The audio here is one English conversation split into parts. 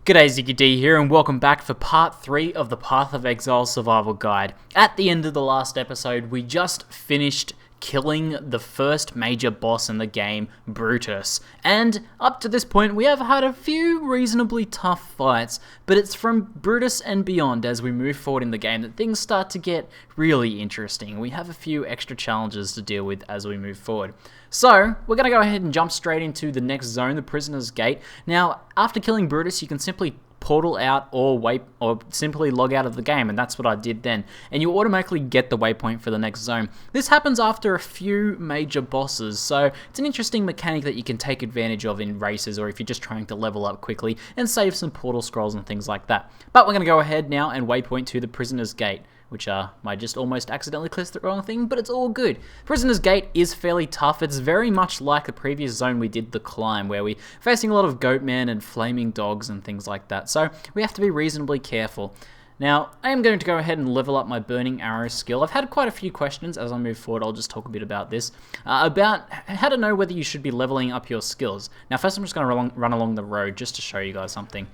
G'day, ZiggyD here, and welcome back for part 3 of the Path of Exile Survival Guide. At the end of the last episode, we just finished killing the first major boss in the game, Brutus. And up to this point, we have had a few reasonably tough fights, but it's from Brutus and beyond as we move forward in the game that things start to get really interesting. We have a few extra challenges to deal with as we move forward. So, we're going to go ahead and jump straight into the next zone, the Prisoner's Gate. Now, after killing Brutus, you can simply portal out or simply log out of the game, and that's what I did then. And you automatically get the waypoint for the next zone. This happens after a few major bosses, so it's an interesting mechanic that you can take advantage of in races or if you're just trying to level up quickly and save some portal scrolls and things like that. But we're going to go ahead now and waypoint to the Prisoner's Gate, which might just almost accidentally click the wrong thing, but it's all good. Prisoner's Gate is fairly tough. It's very much like the previous zone we did, the Climb, where we're facing a lot of goatmen and flaming dogs and things like that, so we have to be reasonably careful. Now, I am going to go ahead and level up my Burning Arrow skill. I've had quite a few questions as I move forward. I'll just talk a bit about this, about how to know whether you should be leveling up your skills. Now, first I'm just going to run along the road just to show you guys something.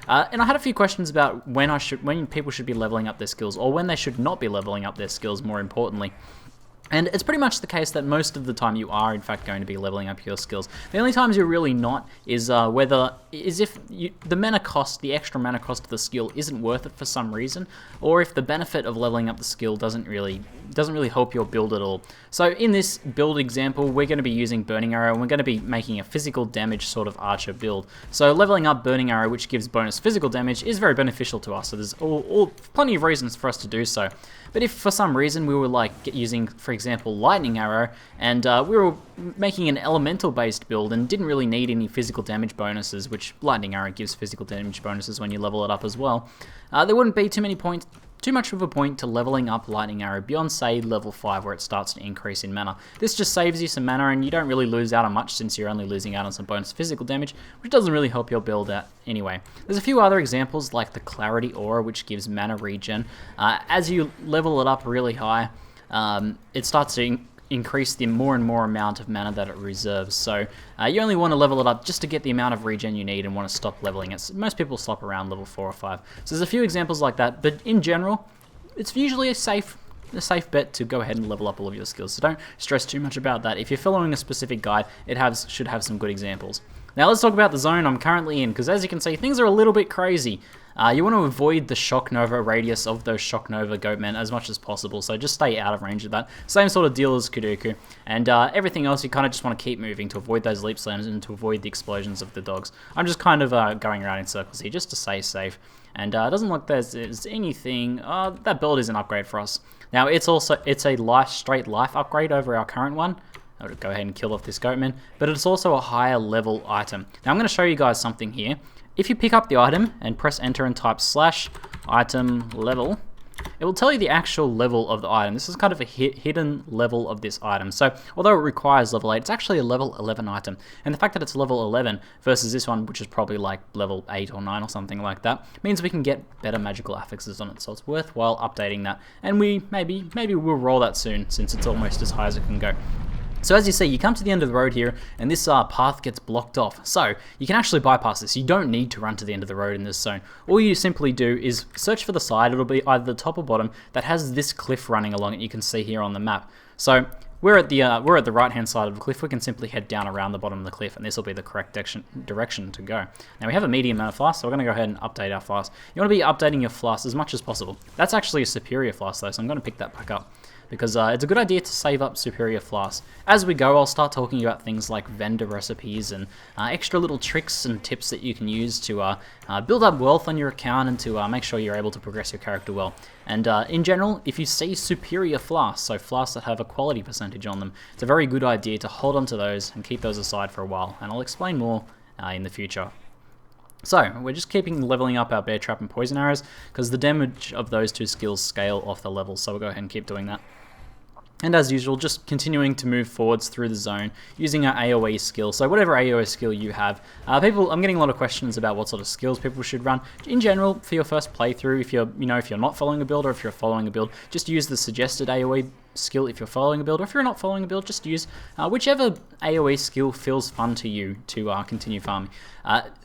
And I had a few questions about when people should be leveling up their skills, or when they should not be leveling up their skills, more importantly. And it's pretty much the case that most of the time you are in fact going to be leveling up your skills. The only times you're really not is if the mana cost, the extra mana cost of the skill isn't worth it for some reason, or if the benefit of leveling up the skill doesn't really help your build at all. So in this build example, we're going to be using Burning Arrow, and we're going to be making a physical damage sort of archer build. So leveling up Burning Arrow, which gives bonus physical damage, is very beneficial to us. So there's plenty of reasons for us to do so. But if for some reason we were using, for example, Lightning Arrow, and we were making an elemental based build and didn't really need any physical damage bonuses, which Lightning Arrow gives physical damage bonuses when you level it up as well, there wouldn't be too much of a point to leveling up Lightning Arrow beyond, say, level 5, where it starts to increase in mana. This just saves you some mana, and you don't really lose out on much since you're only losing out on some bonus physical damage, which doesn't really help your build out anyway. There's a few other examples, like the Clarity Aura, which gives mana regen. As you level it up really high, it starts to increase the more and more amount of mana that it reserves. So you only want to level it up just to get the amount of regen you need and want to stop leveling it. So most people stop around level 4 or 5. So there's a few examples like that, but in general, it's usually a safe bet to go ahead and level up all of your skills. So don't stress too much about that. If you're following a specific guide, it should have some good examples. Now let's talk about the zone I'm currently in, because as you can see, things are a little bit crazy. You want to avoid the Shock Nova radius of those Shock Nova goatmen as much as possible, so just stay out of range of that. Same sort of deal as Kuduku, and everything else you kind of just want to keep moving to avoid those leap slams and to avoid the explosions of the dogs. I'm just kind of going around in circles here just to stay safe, and it doesn't look like there's anything. That build is an upgrade for us. Now it's a straight life upgrade over our current one. I'll go ahead and kill off this goatman, but it's also a higher level item. Now I'm going to show you guys something here. If you pick up the item and press enter and type /item level, it will tell you the actual level of the item. This is kind of a hidden level of this item. So although it requires level 8, it's actually a level 11 item. And the fact that it's level 11 versus this one, which is probably like level 8 or 9 or something like that, means we can get better magical affixes on it. So it's worthwhile updating that. And maybe we'll roll that soon, since it's almost as high as it can go. So as you see, you come to the end of the road here, and this path gets blocked off. So you can actually bypass this. You don't need to run to the end of the road in this zone. All you simply do is search for the side. It'll be either the top or bottom that has this cliff running along it. You can see here on the map. So we're at the right-hand side of the cliff. We can simply head down around the bottom of the cliff, and this will be the correct direction to go. Now we have a medium amount of flask, so we're going to go ahead and update our flask. You want to be updating your flask as much as possible. That's actually a superior flask though, so I'm going to pick that back up, because it's a good idea to save up superior flasks. As we go, I'll start talking about things like vendor recipes and extra little tricks and tips that you can use to build up wealth on your account and to make sure you're able to progress your character well. And in general, if you see superior flasks, so flasks that have a quality percentage on them, it's a very good idea to hold on to those and keep those aside for a while, and I'll explain more in the future. So, we're just keeping leveling up our Bear Trap and Poison Arrows, because the damage of those two skills scale off the levels, so we'll go ahead and keep doing that. And as usual, just continuing to move forwards through the zone using our AoE skill. So whatever AoE skill you have, I'm getting a lot of questions about what sort of skills people should run. In general, for your first playthrough, if you're not following a build, or if you're following a build, just use the suggested AoE skill if you're following a build, or if you're not following a build, just use whichever AoE skill feels fun to you to continue farming.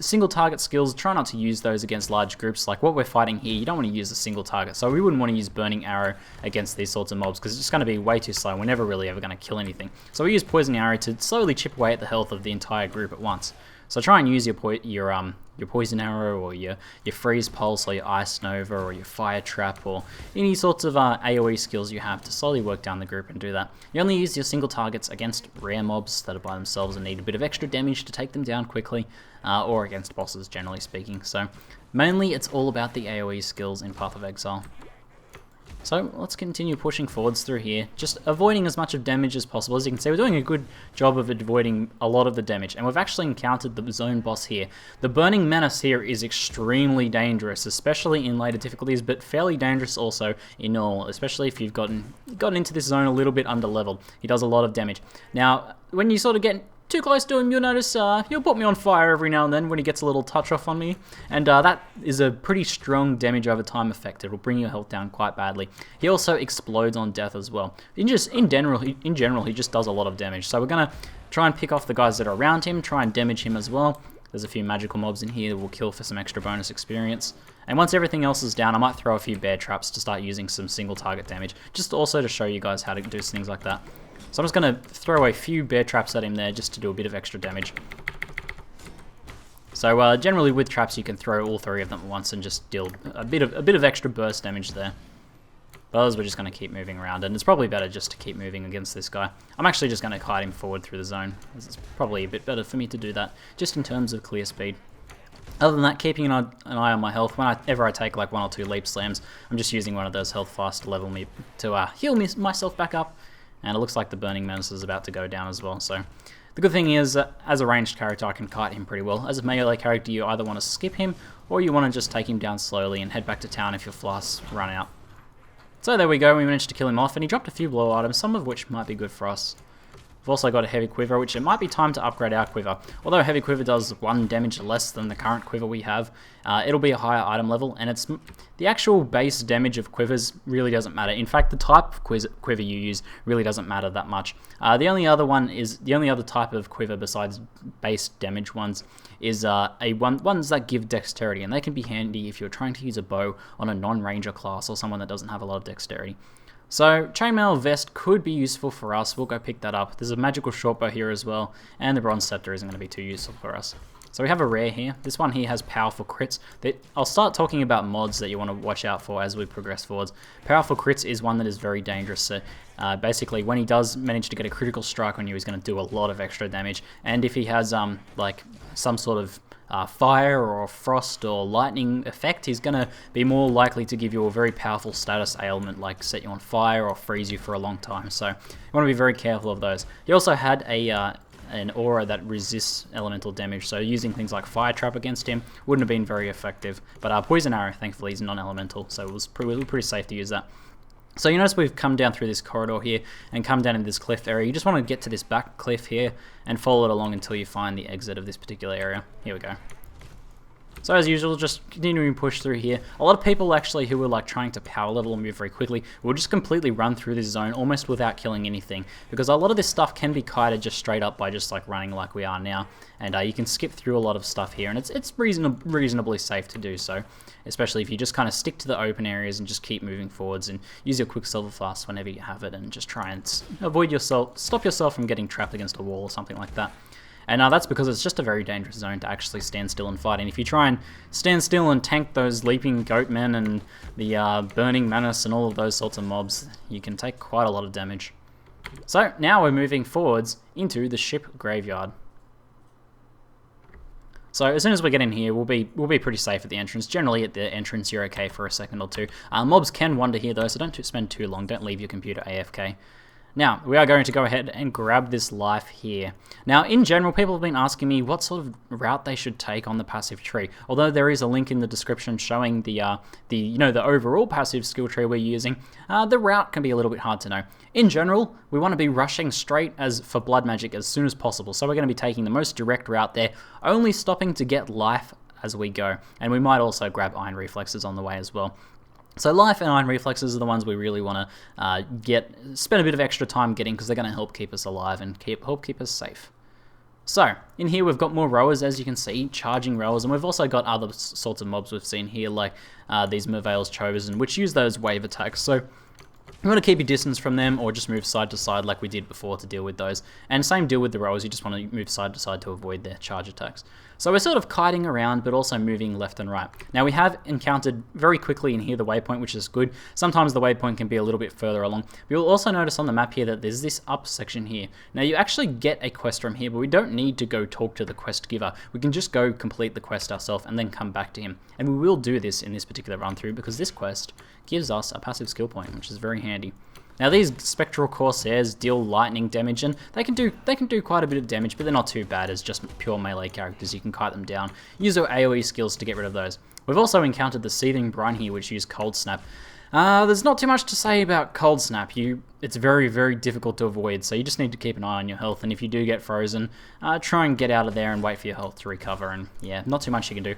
Single target skills, try not to use those against large groups. Like what we're fighting here, you don't want to use a single target, so we wouldn't want to use Burning Arrow against these sorts of mobs because it's just going to be way too slow. We're never really ever going to kill anything. So we use Poison Arrow to slowly chip away at the health of the entire group at once. So try and use your Poison Arrow, or your Freeze Pulse, or your Ice Nova, or your Fire Trap, or any sorts of AoE skills you have to slowly work down the group and do that. You only use your single targets against rare mobs that are by themselves and need a bit of extra damage to take them down quickly, or against bosses, generally speaking. So mainly it's all about the AoE skills in Path of Exile. So let's continue pushing forwards through here, just avoiding as much of damage as possible. As you can see, we're doing a good job of avoiding a lot of the damage, and we've actually encountered the zone boss here. The Burning Menace here is extremely dangerous, especially in later difficulties, but fairly dangerous also in normal, especially if you've gotten into this zone a little bit under leveled. He does a lot of damage. Now, when you sort of get too close to him, you'll notice he'll put me on fire every now and then when he gets a little touch off on me, and that is a pretty strong damage over time effect. It'll bring your health down quite badly. He also explodes on death as well. In general, he just does a lot of damage. So we're gonna try and pick off the guys that are around him, try and damage him as well. There's a few magical mobs in here that will kill for some extra bonus experience. And once everything else is down, I might throw a few bear traps to start using some single target damage, just also to show you guys how to do things like that. So I'm just going to throw a few bear traps at him there just to do a bit of extra damage. So generally with traps you can throw all three of them at once and just deal a bit of extra burst damage there. But others we're just going to keep moving around, and it's probably better just to keep moving against this guy. I'm actually just going to kite him forward through the zone. It's probably a bit better for me to do that, just in terms of clear speed. Other than that, keeping an eye on my health. Whenever I take like 1 or 2 leap slams, I'm just using one of those health fast to level me, to heal myself back up. And it looks like the Burning Menace is about to go down as well. So the good thing is, as a ranged character, I can kite him pretty well. As a melee character, you either want to skip him, or you want to just take him down slowly and head back to town if your flasks run out. So there we go, we managed to kill him off, and he dropped a few blow items, some of which might be good for us. We've also got a Heavy Quiver, which it might be time to upgrade our Quiver. Although Heavy Quiver does 1 damage less than the current Quiver we have, it'll be a higher item level, and the actual base damage of Quivers really doesn't matter. In fact, the type of Quiver you use really doesn't matter that much. The only other type of Quiver besides base damage ones is ones that give dexterity, and they can be handy if you're trying to use a bow on a non-ranger class or someone that doesn't have a lot of dexterity. So, Chainmail Vest could be useful for us. We'll go pick that up. There's a magical shortbow here as well, and the Bronze Scepter isn't going to be too useful for us. So we have a rare here. This one here has powerful crits. I'll start talking about mods that you want to watch out for as we progress forwards. Powerful crits is one that is very dangerous. So basically, when he does manage to get a critical strike on you, he's going to do a lot of extra damage. And if he has like some sort of fire or frost or lightning effect, he's going to be more likely to give you a very powerful status ailment, like set you on fire or freeze you for a long time. So you want to be very careful of those. He also had an aura that resists elemental damage, so using things like Fire Trap against him wouldn't have been very effective. But Poison Arrow, thankfully, is non-elemental, so it was pretty safe to use that. So you notice we've come down through this corridor here and come down in this cliff area. You just want to get to this back cliff here and follow it along until you find the exit of this particular area. Here we go. So as usual, just continuing to push through here. A lot of people actually who were like trying to power level and move very quickly will just completely run through this zone almost without killing anything, because a lot of this stuff can be kited just straight up by just like running like we are now, and you can skip through a lot of stuff here, and it's reasonably safe to do so, especially if you just kind of stick to the open areas and just keep moving forwards and use your Quicksilver Flask whenever you have it, and just try and stop yourself from getting trapped against a wall or something like that. And that's because it's just a very dangerous zone to actually stand still and fight. And if you try and stand still and tank those leaping goatmen and the burning menace and all of those sorts of mobs, you can take quite a lot of damage. So now we're moving forwards into the ship graveyard. So as soon as we get in here, we'll be pretty safe at the entrance. Generally at the entrance you're okay for a second or two. Mobs can wander here though, so don't spend too long. Don't leave your computer AFK. Now, we are going to go ahead and grab this life here. Now, in general, people have been asking me what sort of route they should take on the passive tree. Although there is a link in the description showing the overall passive skill tree we're using, the route can be a little bit hard to know. In general, we want to be rushing straight for blood magic as soon as possible. So we're going to be taking the most direct route there, only stopping to get life as we go. And we might also grab iron reflexes on the way as well. So life and iron reflexes are the ones we really want to spend a bit of extra time getting, because they're going to help keep us alive and help keep us safe. So, in here we've got more rowers, as you can see, charging rowers, and we've also got other sorts of mobs we've seen here, like these Merveil's Chosen, which use those wave attacks. So, you want to keep your distance from them, or just move side to side like we did before to deal with those. And same deal with the rowers, you just want to move side to side to avoid their charge attacks. So we're sort of kiting around, but also moving left and right. Now we have encountered very quickly in here the waypoint, which is good. Sometimes the waypoint can be a little bit further along. You'll also notice on the map here that there's this up section here. Now you actually get a quest from here, but we don't need to go talk to the quest giver. We can just go complete the quest ourselves and then come back to him. And we will do this in this particular run through, because this quest gives us a passive skill point, which is very handy. Now these Spectral Corsairs deal lightning damage, and they can do quite a bit of damage, but they're not too bad as just pure melee characters. You can kite them down. Use your AoE skills to get rid of those. We've also encountered the Seething Brine here, which use Cold Snap. There's not too much to say about Cold Snap. It's very, very difficult to avoid, so you just need to keep an eye on your health, and if you do get frozen, try and get out of there and wait for your health to recover, and yeah, not too much you can do.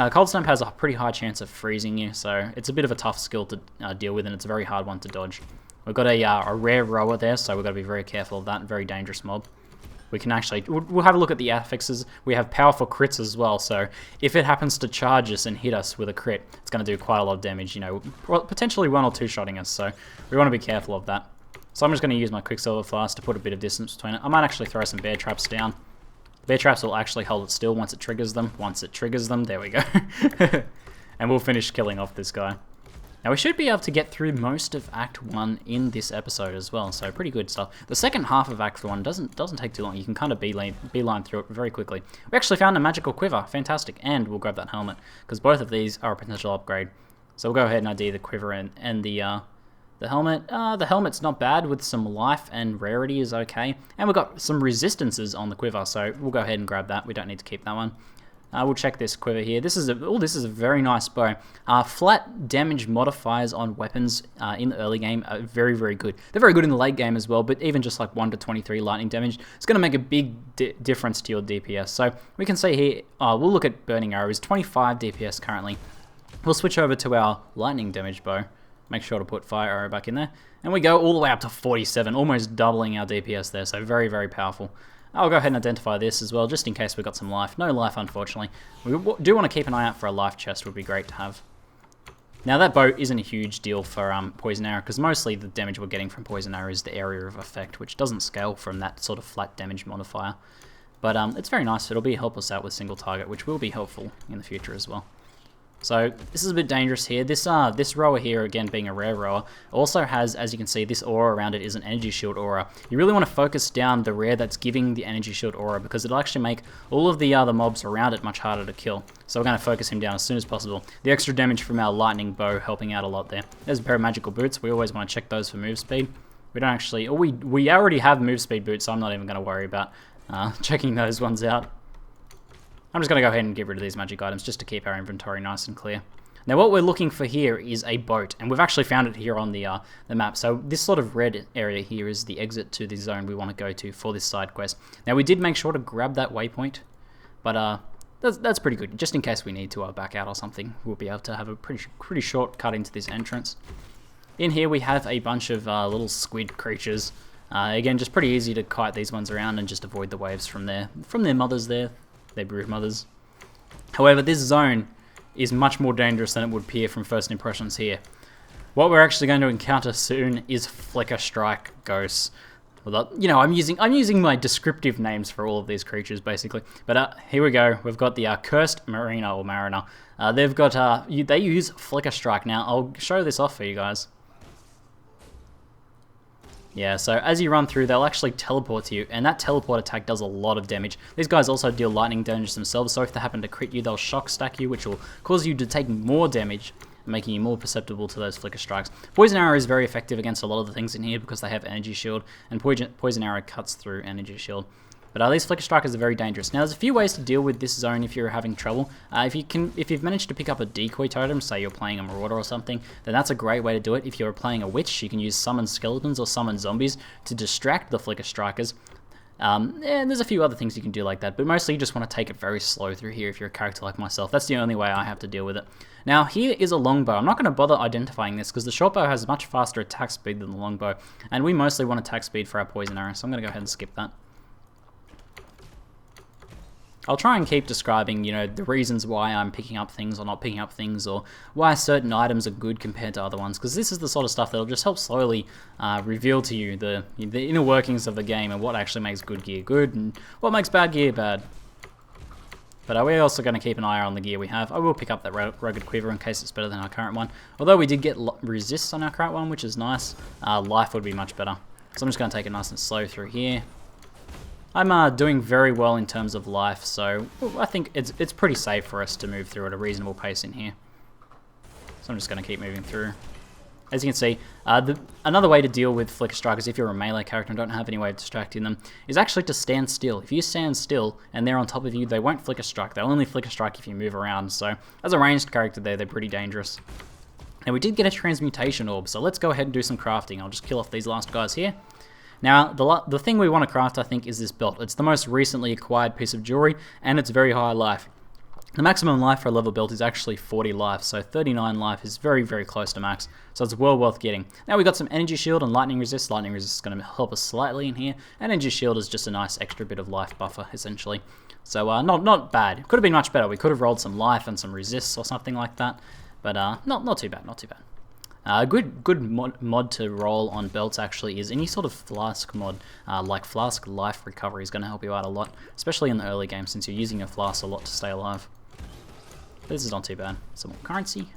Cold Snap has a pretty high chance of freezing you, so it's a bit of a tough skill to deal with, and it's a very hard one to dodge. We've got a rare rower there, so we've got to be very careful of that. Very dangerous mob. We can actually... We'll have a look at the affixes. We have powerful crits as well, so if it happens to charge us and hit us with a crit, it's going to do quite a lot of damage, you know, potentially 1 or 2 shotting us, so we want to be careful of that. So I'm just going to use my Quicksilver Flask to put a bit of distance between it. I might actually throw some bear traps down. Bear traps will actually hold it still once it triggers them. Once it triggers them, there we go. And we'll finish killing off this guy. Now we should be able to get through most of Act 1 in this episode as well, so pretty good stuff. The second half of Act 1 doesn't take too long. You can kind of beeline through it very quickly. We actually found a magical quiver, fantastic, and we'll grab that helmet, because both of these are a potential upgrade. So we'll go ahead and ID the quiver and the helmet. The helmet's not bad, with some life, and rarity is okay. And we've got some resistances on the quiver, so we'll go ahead and grab that. We don't need to keep that one. We'll check this quiver here. This is a very nice bow. Flat damage modifiers on weapons in the early game are very, very good. They're very good in the late game as well, but even just like 1 to 23 lightning damage, it's going to make a big difference to your DPS. So we can see here, we'll look at Burning Arrows, 25 DPS currently. We'll switch over to our lightning damage bow. Make sure to put Fire Arrow back in there. And we go all the way up to 47, almost doubling our DPS there, so very, very powerful. I'll go ahead and identify this as well, just in case we've got some life. No life, unfortunately. We do want to keep an eye out for a life chest, would be great to have. Now, that bow isn't a huge deal for Poison Arrow, because mostly the damage we're getting from Poison Arrow is the area of effect, which doesn't scale from that sort of flat damage modifier. But it's very nice. It'll help us out with single target, which will be helpful in the future as well. So this is a bit dangerous here. This rower here, again being a rare rower, also has, as you can see, this aura around it is an energy shield aura. You really want to focus down the rare that's giving the energy shield aura, because it'll actually make all of the other mobs around it much harder to kill. So we're going to focus him down as soon as possible. The extra damage from our lightning bow helping out a lot there. There's a pair of magical boots. We always want to check those for move speed. We don't actually... we already have move speed boots, so I'm not even going to worry about checking those ones out. I'm just going to go ahead and get rid of these magic items just to keep our inventory nice and clear. Now what we're looking for here is a boat, and we've actually found it here on the map. So this sort of red area here is the exit to the zone we want to go to for this side quest. Now we did make sure to grab that waypoint, but that's pretty good. Just in case we need to back out or something, we'll be able to have a pretty short cut into this entrance. In here we have a bunch of little squid creatures. Again, just pretty easy to kite these ones around and just avoid the waves from their mothers there. Their brood mothers. However, this zone is much more dangerous than it would appear from first impressions here. What we're actually going to encounter soon is Flicker Strike ghosts. Well, you know, I'm using my descriptive names for all of these creatures basically. But here we go. We've got the Cursed Mariner or Mariner. They've got they use Flicker Strike. Now I'll show this off for you guys. Yeah, so as you run through, they'll actually teleport to you, and that teleport attack does a lot of damage. These guys also deal lightning damage themselves, so if they happen to crit you, they'll shock stack you, which will cause you to take more damage, making you more perceptible to those flicker strikes. Poison Arrow is very effective against a lot of the things in here because they have Energy Shield, and Poison Arrow cuts through Energy Shield. But these Flicker Strikers are very dangerous. Now, there's a few ways to deal with this zone if you're having trouble. If you've managed to pick up a decoy totem, say you're playing a Marauder or something, then that's a great way to do it. If you're playing a Witch, you can use Summon Skeletons or Summon Zombies to distract the Flicker Strikers. And there's a few other things you can do like that, but mostly you just want to take it very slow through here if you're a character like myself. That's the only way I have to deal with it. Now, here is a longbow. I'm not going to bother identifying this because the shortbow has much faster attack speed than the longbow, and we mostly want attack speed for our poison arrow, so I'm going to go ahead and skip that. I'll try and keep describing, you know, the reasons why I'm picking up things or not picking up things, or why certain items are good compared to other ones, because this is the sort of stuff that'll just help slowly reveal to you the inner workings of the game and what actually makes good gear good and what makes bad gear bad. But we're also going to keep an eye on the gear we have. I will pick up that rugged quiver in case it's better than our current one. Although we did get resists on our current one, which is nice. Life would be much better. So I'm just going to take it nice and slow through here. I'm doing very well in terms of life, so I think it's pretty safe for us to move through at a reasonable pace in here. So I'm just going to keep moving through. As you can see, another way to deal with flicker strikers if you're a melee character and don't have any way of distracting them is actually to stand still. If you stand still and they're on top of you, they won't flicker strike. They'll only flicker strike if you move around. So as a ranged character they're pretty dangerous. And we did get a transmutation orb, so let's go ahead and do some crafting. I'll just kill off these last guys here. Now, the thing we want to craft, I think, is this belt. It's the most recently acquired piece of jewelry, and it's very high life. The maximum life for a level belt is actually 40 life, so 39 life is very, very close to max, so it's well worth getting. Now, we got some energy shield and lightning resist. Lightning resist is going to help us slightly in here, and energy shield is just a nice extra bit of life buffer, essentially. So, not bad. Could have been much better. We could have rolled some life and some resists or something like that, but not too bad, not too bad. A good mod to roll on belts actually is any sort of flask mod, like flask life recovery is going to help you out a lot, especially in the early game since you're using your flask a lot to stay alive. This is not too bad. Some more currency.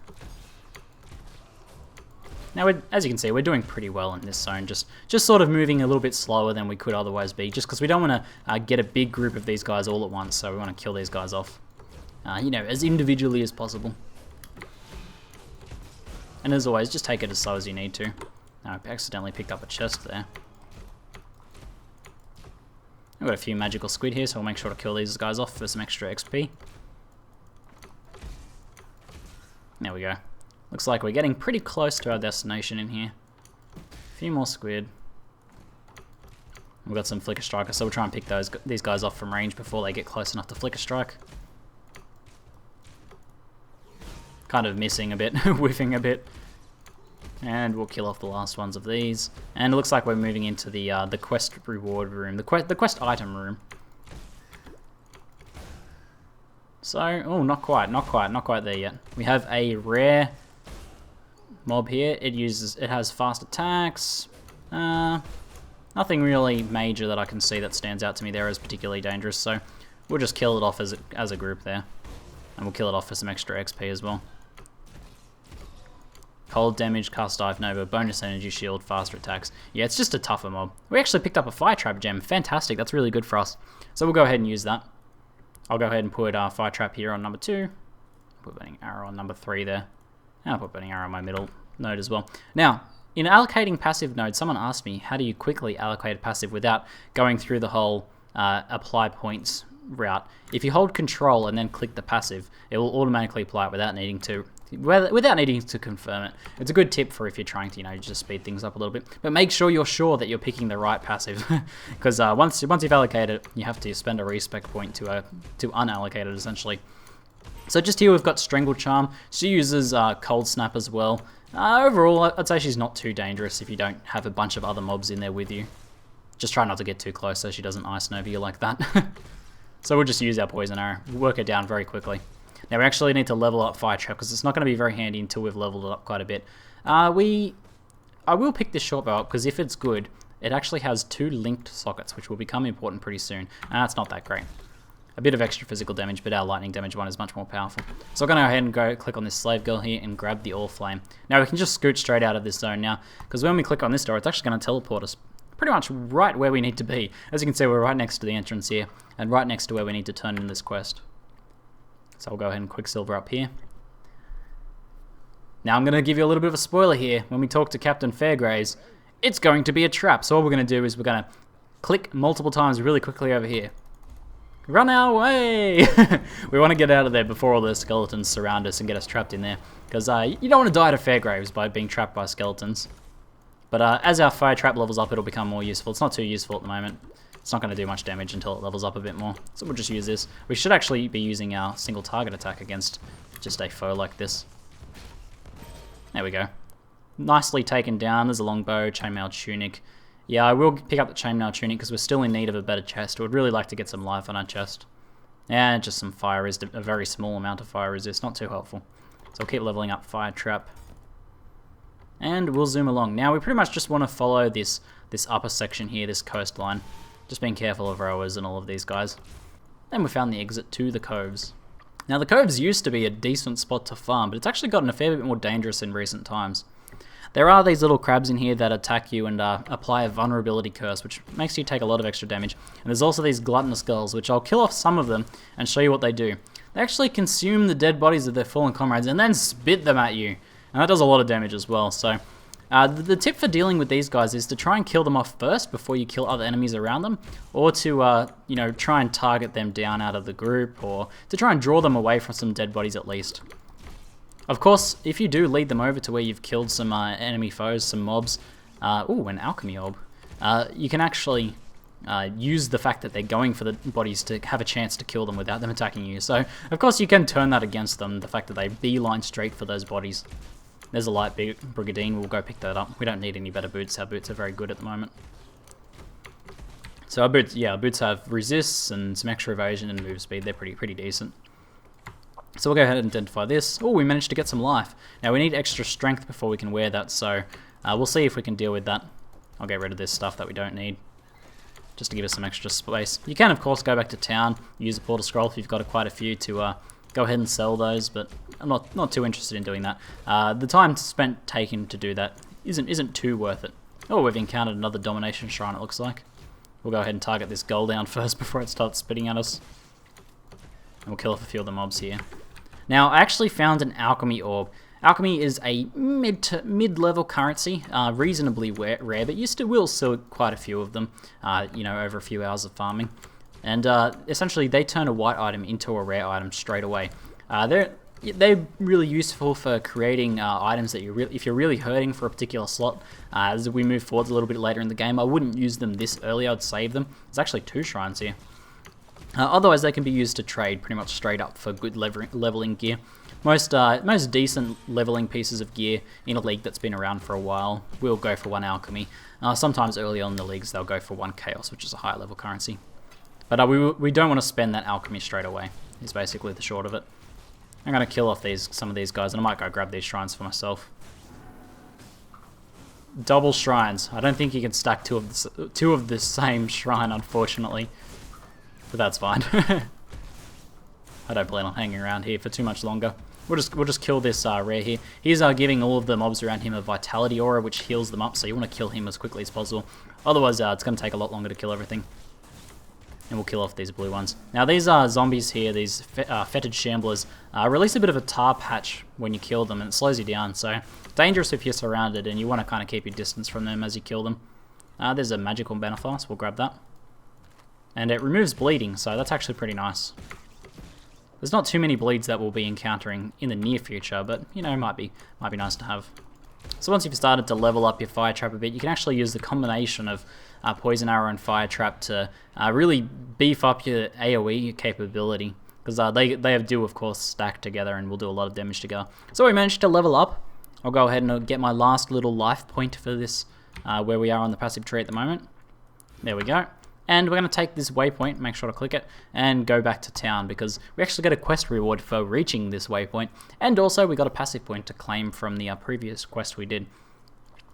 Now, as you can see, we're doing pretty well in this zone, just sort of moving a little bit slower than we could otherwise be, just because we don't want to get a big group of these guys all at once, so we want to kill these guys off, you know, as individually as possible. And as always, just take it as slow as you need to. I accidentally picked up a chest there. I've got a few magical squid here, so I'll make sure to kill these guys off for some extra XP. There we go. Looks like we're getting pretty close to our destination in here. A few more squid. We've got some flicker strikers, so we'll try and pick these guys off from range before they get close enough to flicker strike. Kind of missing a bit, whiffing a bit. And we'll kill off the last ones of these. And it looks like we're moving into the quest reward room, the quest item room. So, oh, not quite there yet. We have a rare mob here. It has fast attacks. Nothing really major that I can see that stands out to me there as particularly dangerous. So we'll just kill it off as a group there, and we'll kill it off for some extra XP as well. Cold damage, cast dive nova, bonus energy shield, faster attacks. Yeah, it's just a tougher mob. We actually picked up a fire trap gem. Fantastic, that's really good for us. So we'll go ahead and use that. I'll go ahead and put our fire trap here on number 2. Put burning arrow on number 3 there. And I'll put burning arrow on my middle node as well. Now, in allocating passive nodes, someone asked me, how do you quickly allocate a passive without going through the whole apply points route? If you hold control and then click the passive, it will automatically apply it without needing to confirm it. It's a good tip for if you're trying to, you know, just speed things up a little bit. But make sure you're sure that you're picking the right passive, because once you've allocated it, you have to spend a respec point to unallocate it essentially. So just here we've got Strangle Charm. She uses Cold Snap as well. Overall, I'd say she's not too dangerous if you don't have a bunch of other mobs in there with you. Just try not to get too close so she doesn't ice nova you like that. So we'll just use our poison arrow. We'll work her down very quickly. Now we actually need to level up Fire Trap because it's not going to be very handy until we've leveled it up quite a bit. I will pick this short bow up because if it's good, it actually has 2 linked sockets, which will become important pretty soon. And that's not that great. A bit of extra physical damage, but our lightning damage one is much more powerful. So I'm going to go ahead and click on this slave girl here and grab the All Flame. Now we can just scoot straight out of this zone now, because when we click on this door, it's actually going to teleport us pretty much right where we need to be. As you can see, we're right next to the entrance here, and right next to where we need to turn in this quest. So we'll go ahead and Quicksilver up here. Now I'm going to give you a little bit of a spoiler here. When we talk to Captain Fairgraves, it's going to be a trap. So what we're going to do is we're going to click multiple times really quickly over here. Run our way! We want to get out of there before all the skeletons surround us and get us trapped in there. Because you don't want to die to Fairgraves by being trapped by skeletons. But as our fire trap levels up, it'll become more useful. It's not too useful at the moment. it's not going to do much damage until it levels up a bit more. So we'll just use this. We should actually be using our single target attack against just a foe like this. There we go. Nicely taken down. There's a longbow, chainmail tunic. Yeah, I will pick up the chainmail tunic because we're still in need of a better chest. I would really like to get some life on our chest. And just some fire resist, a very small amount of fire resist, not too helpful. So we'll keep leveling up fire trap. And we'll zoom along. Now we pretty much just want to follow this upper section here, this coastline. Just being careful of rowers and all of these guys. And we found the exit to the Coves. Now the Coves used to be a decent spot to farm, but it's actually gotten a fair bit more dangerous in recent times. There are these little crabs in here that attack you and apply a vulnerability curse, which makes you take a lot of extra damage. And there's also these gluttonous gulls, which I'll kill off some of them and show you what they do. They actually consume the dead bodies of their fallen comrades and then spit them at you. And that does a lot of damage as well. So the tip for dealing with these guys is to try and kill them off first before you kill other enemies around them, or to you know, try and target them down out of the group, or to try and draw them away from some dead bodies at least. Of course, if you do lead them over to where you've killed some enemy foes, some mobs, ooh, an alchemy orb, you can actually use the fact that they're going for the bodies to have a chance to kill them without them attacking you. So, of course, you can turn that against them, the fact that they beeline straight for those bodies. There's a light brigandine, we'll go pick that up. We don't need any better boots, our boots are very good at the moment. So our boots, yeah, our boots have resists and some extra evasion and move speed, they're pretty decent. So we'll go ahead and identify this. Oh, we managed to get some life. Now we need extra strength before we can wear that, so we'll see if we can deal with that. I'll get rid of this stuff that we don't need, just to give us some extra space. You can, of course, go back to town, use a portal scroll if you've got quite a few to go ahead and sell those, but I'm not too interested in doing that. The time spent taking to do that isn't too worth it. Oh, we've encountered another domination shrine, it looks like. We'll go ahead and target this goal down first before it starts spitting at us. And we'll kill off a few of the mobs here. Now, I actually found an alchemy orb. Alchemy is a mid-level currency, reasonably rare, but you still will sell quite a few of them, you know, over a few hours of farming. And essentially, they turn a white item into a rare item straight away. They're really useful for creating items that if you're really hurting for a particular slot. As we move forwards a little bit later in the game, I wouldn't use them this early, I'd save them. There's actually 2 shrines here. Otherwise, they can be used to trade pretty much straight up for good leveling gear. Most decent leveling pieces of gear in a league that's been around for a while will go for 1 alchemy. Sometimes early on in the leagues, they'll go for 1 chaos, which is a higher level currency. But we don't want to spend that alchemy straight away, is basically the short of it. I'm going to kill off some of these guys, and I might go grab these shrines for myself. Double shrines. I don't think you can stack two of the same shrine, unfortunately. But that's fine. I don't plan on hanging around here for too much longer. We'll just kill this rare here. He's giving all of the mobs around him a vitality aura, which heals them up, so you want to kill him as quickly as possible. Otherwise, it's going to take a lot longer to kill everything. And we'll kill off these blue ones. Now, these zombies here, these fetid shamblers, release a bit of a tar patch when you kill them, and it slows you down, so dangerous if you're surrounded, and you want to kind of keep your distance from them as you kill them. There's a magical benefice, we'll grab that. And it removes bleeding, so that's actually pretty nice. There's not too many bleeds that we'll be encountering in the near future, but, you know, might be nice to have. So once you've started to level up your fire trap a bit, you can actually use the combination of poison arrow and fire trap to really beef up your AoE capability, because they do, of course, stack together and will do a lot of damage together. So we managed to level up. I'll go ahead and get my last little life point for this, where we are on the passive tree at the moment. There we go. And we're going to take this waypoint, make sure to click it, and go back to town, because we actually get a quest reward for reaching this waypoint, and also we got a passive point to claim from the previous quest we did.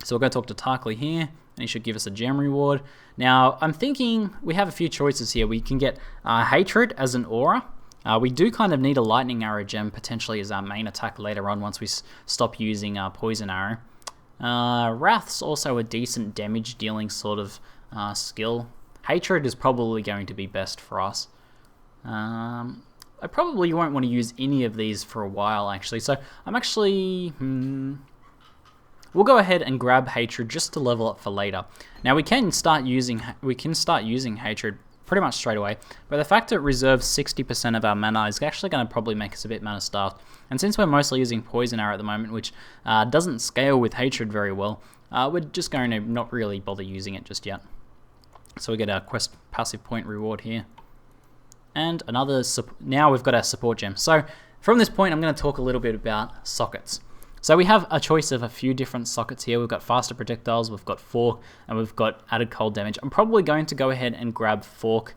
So we'll go talk to Tarkley here, and he should give us a gem reward. Now, I'm thinking we have a few choices here. We can get Hatred as an aura. We do kind of need a lightning arrow gem, potentially as our main attack later on once we stop using poison arrow. Wrath's also a decent damage dealing sort of skill. Hatred is probably going to be best for us. I probably won't want to use any of these for a while, actually. So I'm actually... We'll go ahead and grab Hatred just to level up for later. Now we can start using Hatred pretty much straight away, but the fact that it reserves 60% of our mana is actually going to probably make us a bit mana starved. And since we're mostly using Poison Arrow at the moment, which doesn't scale with Hatred very well, we're just going to not really bother using it just yet. So we get our quest passive point reward here. And another, now we've got our support gem. So from this point, I'm going to talk a little bit about sockets. So we have a choice of a few different sockets here. We've got faster projectiles, we've got fork, and we've got added cold damage. I'm probably going to go ahead and grab fork.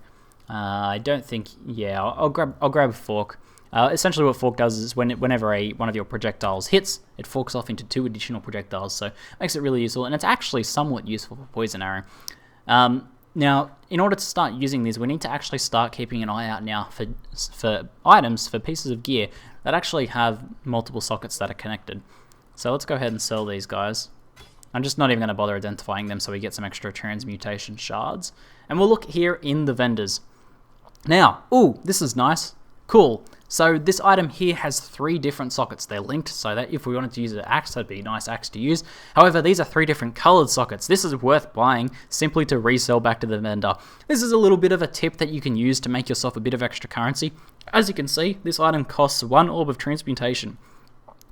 I don't think, yeah, I'll grab fork. Essentially what fork does is whenever one of your projectiles hits, it forks off into 2 additional projectiles, so it makes it really useful, and it's actually somewhat useful for poison arrow. Now, in order to start using these, we need to actually start keeping an eye out now for items, for pieces of gear that actually have multiple sockets that are connected. So let's go ahead and sell these guys. I'm just not even going to bother identifying them so we get some extra transmutation shards. And we'll look here in the vendors. Now, ooh, this is nice. Cool. So this item here has 3 different sockets. They're linked so that if we wanted to use an axe, that'd be a nice axe to use. However, these are 3 different colored sockets. This is worth buying simply to resell back to the vendor. This is a little bit of a tip that you can use to make yourself a bit of extra currency. As you can see, this item costs 1 orb of transmutation.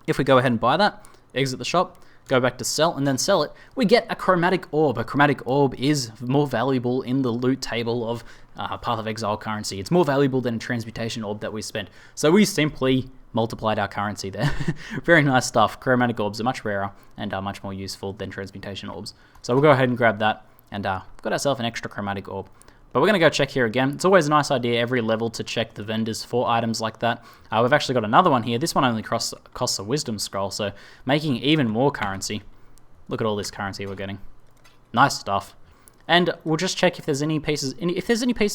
If we go ahead and buy that, exit the shop, go back to sell, and then sell it, we get a chromatic orb. A chromatic orb is more valuable in the loot table of Path of Exile currency. It's more valuable than a transmutation orb that we spent. So we simply multiplied our currency there. Very nice stuff. Chromatic orbs are much rarer and are much more useful than transmutation orbs. So we'll go ahead and grab that, and got ourselves an extra chromatic orb. But we're going to go check here again. It's always a nice idea every level to check the vendors for items like that. We've actually got another one here. This one only costs a wisdom scroll, so making even more currency. Look at all this currency we're getting. Nice stuff. And we'll just check if there's any pieces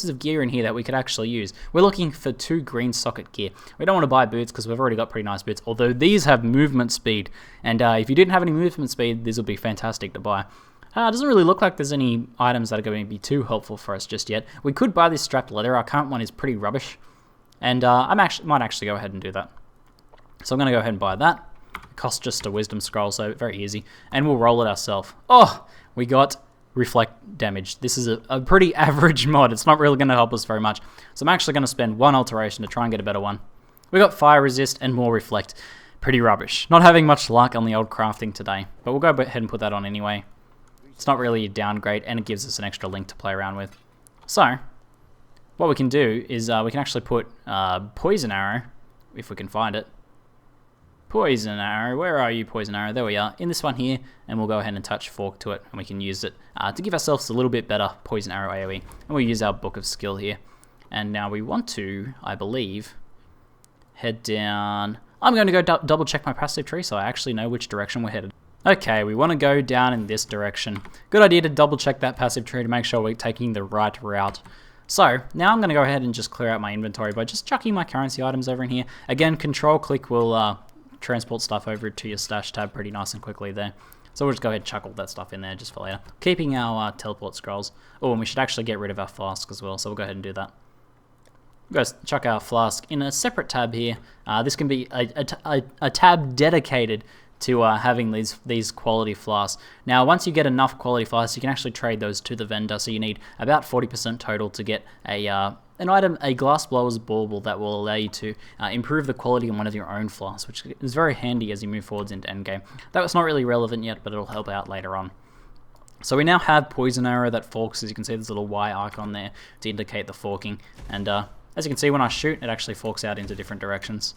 of gear in here that we could actually use. We're looking for 2 green socket gear. We don't want to buy boots because we've already got pretty nice boots, although these have movement speed. And if you didn't have any movement speed, these would be fantastic to buy. It doesn't really look like there's any items that are going to be too helpful for us just yet. We could buy this strapped leather. Our current one is pretty rubbish. And I might actually go ahead and do that. So I'm going to go ahead and buy that. It costs just a wisdom scroll, so very easy. And we'll roll it ourselves. Oh, we got reflect damage. This is a pretty average mod. It's not really going to help us very much. So I'm actually going to spend 1 alteration to try and get a better one. We got fire resist and more reflect. Pretty rubbish. Not having much luck on the old crafting today. But we'll go ahead and put that on anyway. It's not really a downgrade, and it gives us an extra link to play around with. So, what we can do is we can actually put Poison Arrow, if we can find it. Poison Arrow, where are you, Poison Arrow? There we are, in this one here, and we'll go ahead and attach Fork to it, and we can use it to give ourselves a little bit better Poison Arrow AoE. And we'll use our Book of Skill here. And now we want to, I believe, head down. I'm going to go double check my passive tree so I actually know which direction we're headed. Okay, we want to go down in this direction. Good idea to double check that passive tree to make sure we're taking the right route. So, now I'm going to go ahead and just clear out my inventory by just chucking my currency items over in here. Again, control-click will transport stuff over to your stash tab pretty nice and quickly there. So we'll just go ahead and chuck all that stuff in there just for later. Keeping our teleport scrolls. Oh, and we should actually get rid of our flask as well, so we'll go ahead and do that. We'll go chuck our flask in a separate tab here. This can be a tab dedicated to having these quality flasks. Now, once you get enough quality flasks, you can actually trade those to the vendor. So you need about 40% total to get an item, a glass blower's bauble that will allow you to improve the quality on one of your own flasks, which is very handy as you move forwards into endgame. That was not really relevant yet, but it'll help out later on. So we now have Poison Arrow that forks. As you can see, there's a little Y icon there to indicate the forking. And as you can see, when I shoot, it actually forks out into different directions.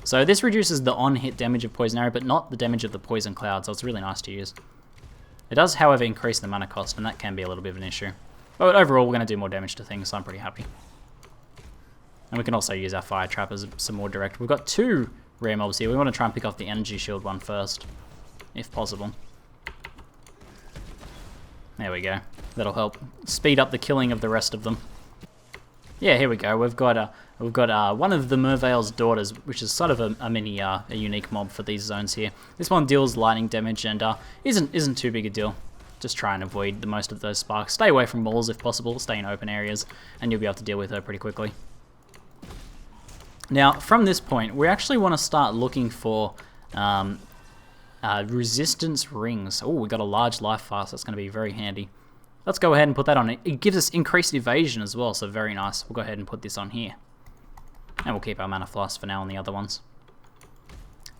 So this reduces the on-hit damage of Poison Arrow, but not the damage of the Poison Cloud, so it's really nice to use. It does, however, increase the mana cost, and that can be a little bit of an issue. But overall, we're going to do more damage to things, so I'm pretty happy. And we can also use our Fire Trap as some more direct. We've got 2 rare mobs here. We want to try and pick off the Energy Shield one first, if possible. There we go. That'll help speed up the killing of the rest of them. Yeah, here we go. We've got one of the Merveil's daughters, which is sort of a mini, a unique mob for these zones here. This one deals lightning damage and isn't too big a deal. Just try and avoid the most of those sparks. Stay away from walls if possible. Stay in open areas, and you'll be able to deal with her pretty quickly. Now, from this point, we actually want to start looking for resistance rings. Oh, we got a large life fast. That's going to be very handy. Let's go ahead and put that on. It gives us increased evasion as well, so very nice. We'll go ahead and put this on here. And we'll keep our mana flask for now on the other ones.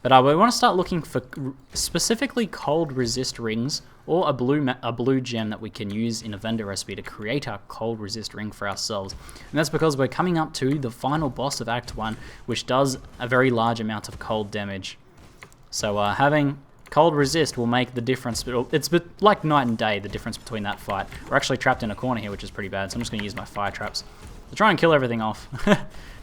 But we want to start looking for specifically cold resist rings or a blue gem that we can use in a vendor recipe to create our cold resist ring for ourselves. And that's because we're coming up to the final boss of Act 1, which does a very large amount of cold damage. So having cold resist will make the difference. It's like night and day, the difference between that fight. We're actually trapped in a corner here, which is pretty bad, so I'm just going to use my fire traps to try and kill everything off.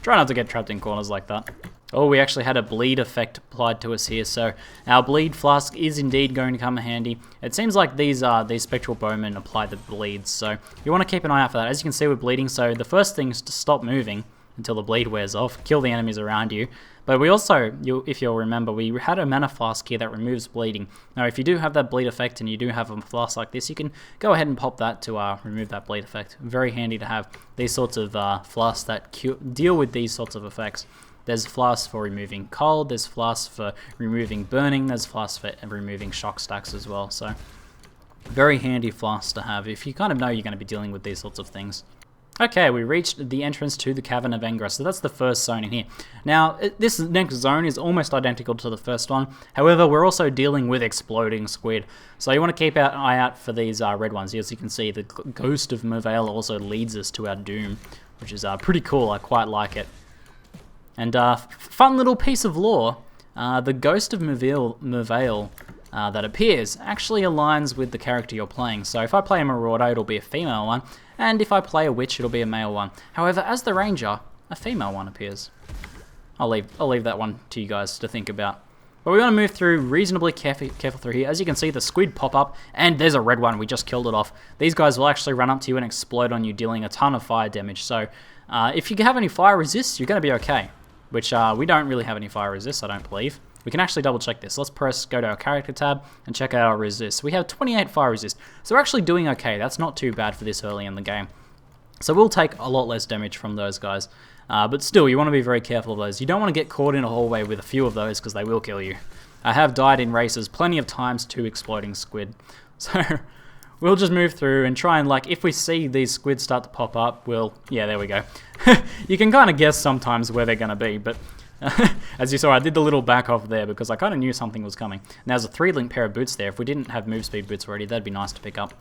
Try not to get trapped in corners like that. Oh, we actually had a bleed effect applied to us here, so our bleed flask is indeed going to come handy. It seems like these spectral bowmen apply the bleeds, so you want to keep an eye out for that. As you can see, we're bleeding, so the first thing is to stop moving until the bleed wears off, kill the enemies around you. But we also, if you'll remember, we had a mana flask here that removes bleeding. Now, if you do have that bleed effect and you do have a flask like this, you can go ahead and pop that to remove that bleed effect. Very handy to have these sorts of flasks that deal with these sorts of effects. There's flasks for removing cold, there's flasks for removing burning, there's flasks for removing shock stacks as well. So, very handy flasks to have if you kind of know you're going to be dealing with these sorts of things. Okay, we reached the entrance to the Cavern of Wrath, so that's the first zone in here. Now, this next zone is almost identical to the first one. However, we're also dealing with exploding squid. So you want to keep an eye out for these red ones. As you can see, the Ghost of Merveil also leads us to our doom, which is pretty cool. I quite like it. And fun little piece of lore, the Ghost of Merveil that appears actually aligns with the character you're playing. So if I play a Marauder, it'll be a female one. And if I play a witch, it'll be a male one. However, as the ranger, a female one appears. I'll leave that one to you guys to think about. But we want to move through reasonably careful through here. As you can see, the squid pop up, and there's a red one. We just killed it off. These guys will actually run up to you and explode on you, dealing a ton of fire damage. So if you have any fire resists, you're going to be okay. Which we don't really have any fire resists, I don't believe. We can actually double check this. Let's go to our character tab and check out our resist. We have 28 fire resist, so we're actually doing okay. That's not too bad for this early in the game. So we'll take a lot less damage from those guys. But still, you want to be very careful of those. You don't want to get caught in a hallway with a few of those because they will kill you. I have died in races plenty of times to exploding squid. So we'll just move through and try and, like, if we see these squids start to pop up, yeah, there we go. You can kind of guess sometimes where they're going to be, but as you saw, I did the little back off there because I kind of knew something was coming. Now, there's a 3-link pair of boots there. If we didn't have move speed boots already, that'd be nice to pick up,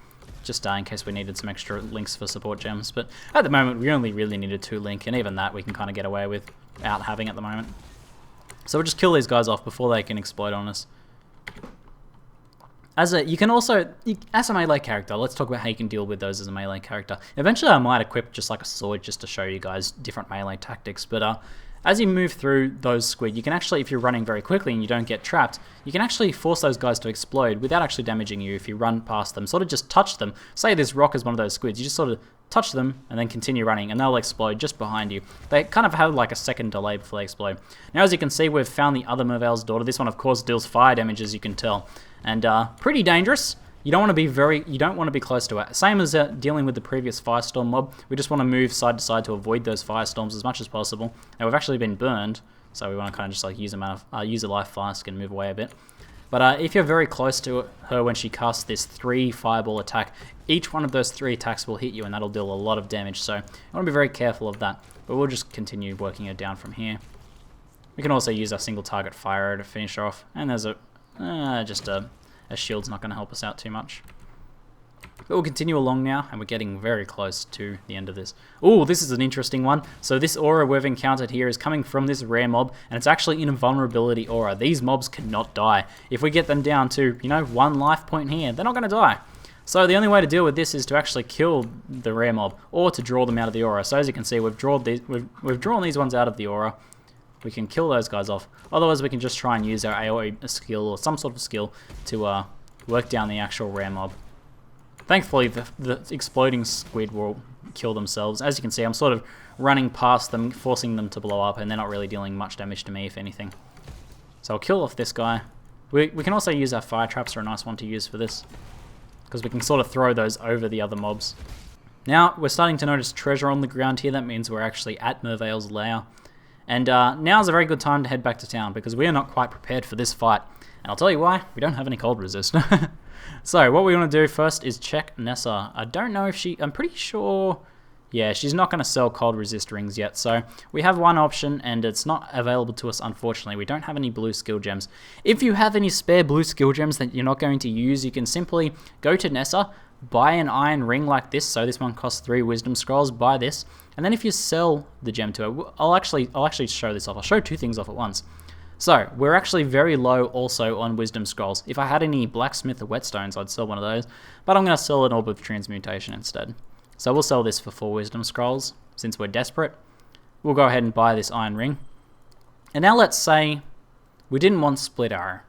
just in case we needed some extra links for support gems. But at the moment, we only really needed 2-link, and even that we can kind of get away without having at the moment. So we'll just kill these guys off before they can explode on us. As a melee character, let's talk about how you can deal with those as a melee character. Eventually, I might equip just like a sword just to show you guys different melee tactics, but as you move through those squid, you can actually, if you're running very quickly and you don't get trapped, you can actually force those guys to explode without actually damaging you if you run past them. Sort of just touch them. Say this rock is one of those squids, you just sort of touch them and then continue running and they'll explode just behind you. They kind of have like a second delay before they explode. Now, as you can see, we've found the other Merveil's daughter. This one, of course, deals fire damage, as you can tell, and pretty dangerous. You don't want to be close to it. Same as dealing with the previous firestorm mob. We just want to move side to side to avoid those firestorms as much as possible. Now, we've actually been burned, so we want to kind of just like use a life flask and move away a bit. But if you're very close to her when she casts this 3 fireball attack, each one of those 3 attacks will hit you, and that'll deal a lot of damage. So you want to be very careful of that. But we'll just continue working her down from here. We can also use our single target fire to finish her off, and there's a shield's not going to help us out too much. But we'll continue along now, and we're getting very close to the end of this. Ooh, this is an interesting one. So this aura we've encountered here is coming from this rare mob, and it's actually an invulnerability aura. These mobs cannot die. If we get them down to, 1 life point here, they're not going to die. So the only way to deal with this is to actually kill the rare mob, or to draw them out of the aura. So as you can see, we've drawn these ones out of the aura. We can kill those guys off. Otherwise, we can just try and use our AoE skill or some sort of skill to work down the actual rare mob. Thankfully, the exploding squid will kill themselves. As you can see, I'm sort of running past them, forcing them to blow up, and they're not really dealing much damage to me, if anything. So I'll kill off this guy. We can also use our fire traps, are a nice one to use for this, because we can sort of throw those over the other mobs. Now, we're starting to notice treasure on the ground here. That means we're actually at Merveil's lair. And now's a very good time to head back to town, because we are not quite prepared for this fight. And I'll tell you why, we don't have any cold resist. So what we want to do first is check Nessa. I don't know if I'm pretty sure Yeah, she's not going to sell cold resist rings yet, so we have one option, and it's not available to us, unfortunately. We don't have any blue skill gems. If you have any spare blue skill gems that you're not going to use, you can simply go to Nessa, buy an iron ring like this, so this one costs 3 wisdom scrolls, buy this, and then if you sell the gem to her, I'll actually show this off. I'll show 2 things off at once. So, we're actually very low also on wisdom scrolls. If I had any blacksmith or whetstones, I'd sell one of those, but I'm going to sell an orb of transmutation instead. So we'll sell this for 4 wisdom scrolls, since we're desperate. We'll go ahead and buy this iron ring. And now let's say we didn't want split arrow.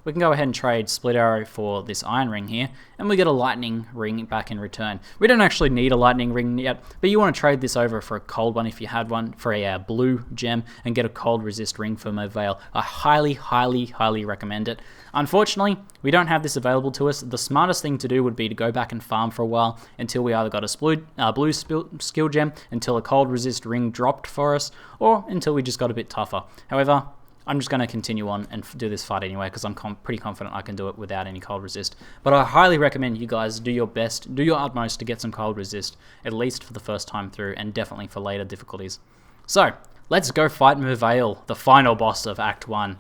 We can go ahead and trade split arrow for this iron ring here, and we get a lightning ring back in return. We don't actually need a lightning ring yet, but you want to trade this over for a cold one if you had one, for a blue gem, and get a cold resist ring for Merveil. I highly, highly, highly recommend it. Unfortunately, we don't have this available to us. The smartest thing to do would be to go back and farm for a while until we either got a blue skill gem, until a cold resist ring dropped for us, or until we just got a bit tougher. However, I'm just going to continue on and do this fight anyway, because I'm pretty confident I can do it without any cold resist. But I highly recommend you guys do your best, do your utmost to get some cold resist, at least for the first time through, and definitely for later difficulties. So, let's go fight Merveil, the final boss of Act 1.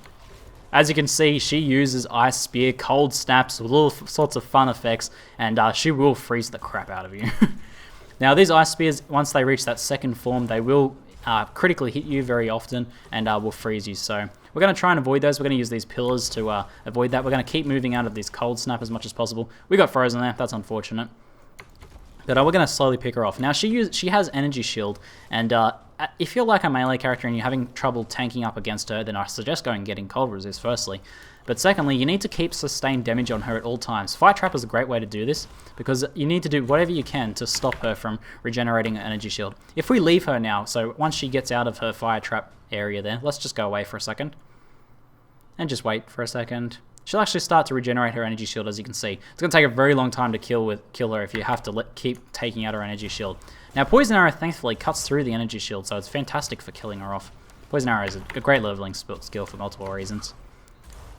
As you can see, she uses Ice Spear, Cold Snaps, with all sorts of fun effects, and she will freeze the crap out of you. Now, these Ice Spears, once they reach that second form, they will critically hit you very often, and will freeze you. So we're going to try and avoid those. We're going to use these pillars to avoid that. We're going to keep moving out of this Cold Snap as much as possible. We got frozen there. That's unfortunate. But we're going to slowly pick her off. Now, she has Energy Shield, and if you're like a melee character and you're having trouble tanking up against her, then I suggest going and getting Cold Resist firstly. But secondly, you need to keep sustained damage on her at all times. Fire Trap is a great way to do this, because you need to do whatever you can to stop her from regenerating her Energy Shield. If we leave her now, so once she gets out of her Fire Trap area there, let's just go away for a second. And just wait for a second. She'll actually start to regenerate her Energy Shield, as you can see. It's going to take a very long time to kill her if you have to keep taking out her Energy Shield. Now, Poison Arrow, thankfully, cuts through the Energy Shield, so it's fantastic for killing her off. Poison Arrow is a great leveling skill for multiple reasons.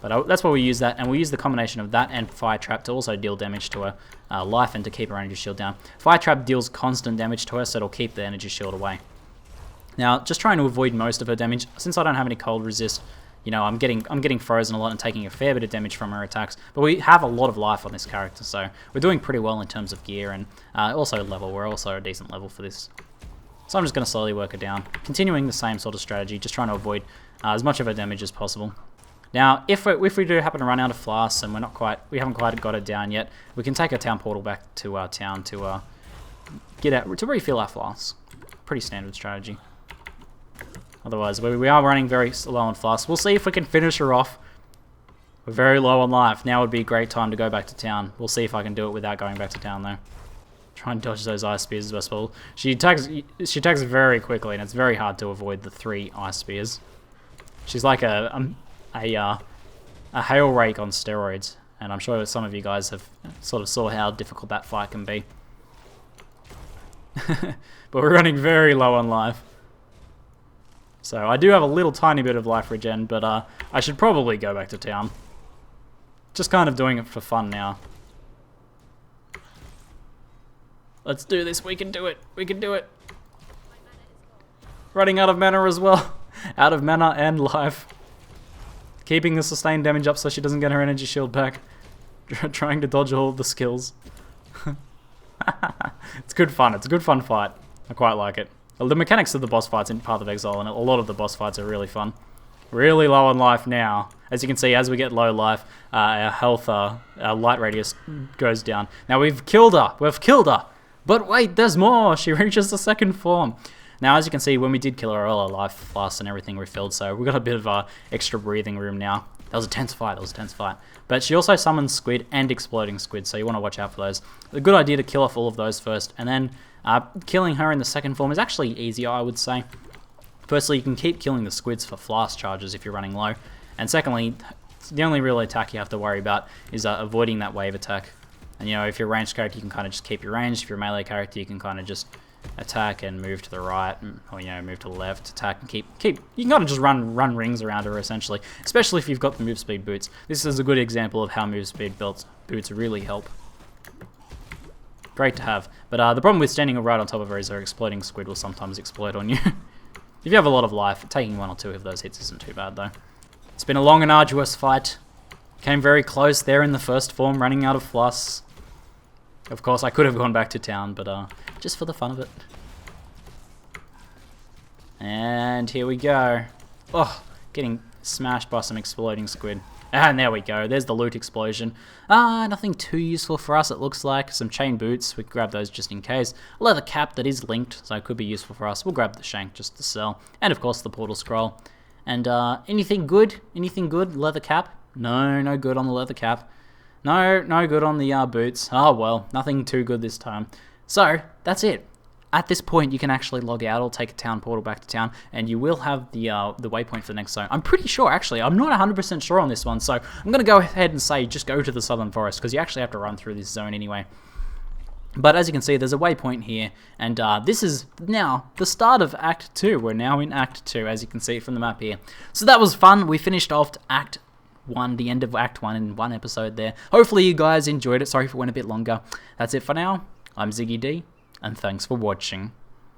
But that's why we use that, and we use the combination of that and Fire Trap to also deal damage to her life and to keep her Energy Shield down. Fire Trap deals constant damage to her, so it'll keep the Energy Shield away. Now, just trying to avoid most of her damage. Since I don't have any cold resist, you know, I'm getting frozen a lot and taking a fair bit of damage from her attacks. But we have a lot of life on this character, so we're doing pretty well in terms of gear and also level. We're also a decent level for this. So I'm just going to slowly work her down, continuing the same sort of strategy, just trying to avoid as much of her damage as possible. Now, if we do happen to run out of flasks and we haven't quite got it down yet, we can take our town portal back to our town to to refill our flasks. Pretty standard strategy. Otherwise, we are running very low on flasks. We'll see if we can finish her off. We're very low on life. Now would be a great time to go back to town. We'll see if I can do it without going back to town though. Try and dodge those ice spears as best possible. She attacks very quickly, and it's very hard to avoid the 3 ice spears. She's like a hail rake on steroids, and I'm sure some of you guys have sort of saw how difficult that fight can be. But we're running very low on life. So I do have a little tiny bit of life regen, but I should probably go back to town. Just kind of doing it for fun now. Let's do this, we can do it, we can do it. Running out of mana as well. Out of mana and life. Keeping the sustained damage up so she doesn't get her energy shield back. Trying to dodge all of the skills. It's good fun, it's a good fun fight. I quite like it. The mechanics of the boss fights in Path of Exile, and a lot of the boss fights are really fun. Really low on life now. As you can see, as we get low life, our health, our light radius goes down. Now we've killed her! We've killed her! But wait, there's more! She reaches the second form. Now, as you can see, when we did kill her, all our life flasks and everything refilled, so we've got a bit of extra breathing room now. That was a tense fight, But she also summons squid and exploding squid, so you want to watch out for those. A good idea to kill off all of those first, and then killing her in the second form is actually easier, I would say. Firstly, you can keep killing the squids for flask charges if you're running low. And secondly, the only real attack you have to worry about is avoiding that wave attack. And you know, if you're a ranged character, you can kind of just keep your range. If you're a melee character, you can kind of just attack and move to the right, or you know, move to the left, attack and keep. You can kind of just run rings around her essentially, especially if you've got the move speed boots. This is a good example of how move speed boots really help. Great to have. But the problem with standing right on top of her is her exploding squid will sometimes explode on you. If you have a lot of life, taking 1 or 2 of those hits isn't too bad though. It's been a long and arduous fight. Came very close there in the first form, running out of fluss. Of course, I could have gone back to town, but just for the fun of it. And here we go. Oh, getting smashed by some exploding squid. And there we go. There's the loot explosion. Nothing too useful for us, it looks like. Some chain boots. We can grab those just in case. A leather cap that is linked, so it could be useful for us. We'll grab the shank just to sell. And of course, the portal scroll. And anything good? Anything good? Leather cap? No, no good on the leather cap. No, no good on the boots. Oh well, nothing too good this time. So, that's it. At this point, you can actually log out or take a town portal back to town, and you will have the waypoint for the next zone. I'm pretty sure, actually. I'm not 100% sure on this one, so I'm going to go ahead and say just go to the Southern Forest, because you actually have to run through this zone anyway. But as you can see, there's a waypoint here, and this is now the start of Act 2. We're now in Act 2, as you can see from the map here. So that was fun. We finished off Act 1, the end of Act 1 in one episode there. Hopefully you guys enjoyed it. Sorry if it went a bit longer. That's it for now. I'm ZiggyD. And thanks for watching.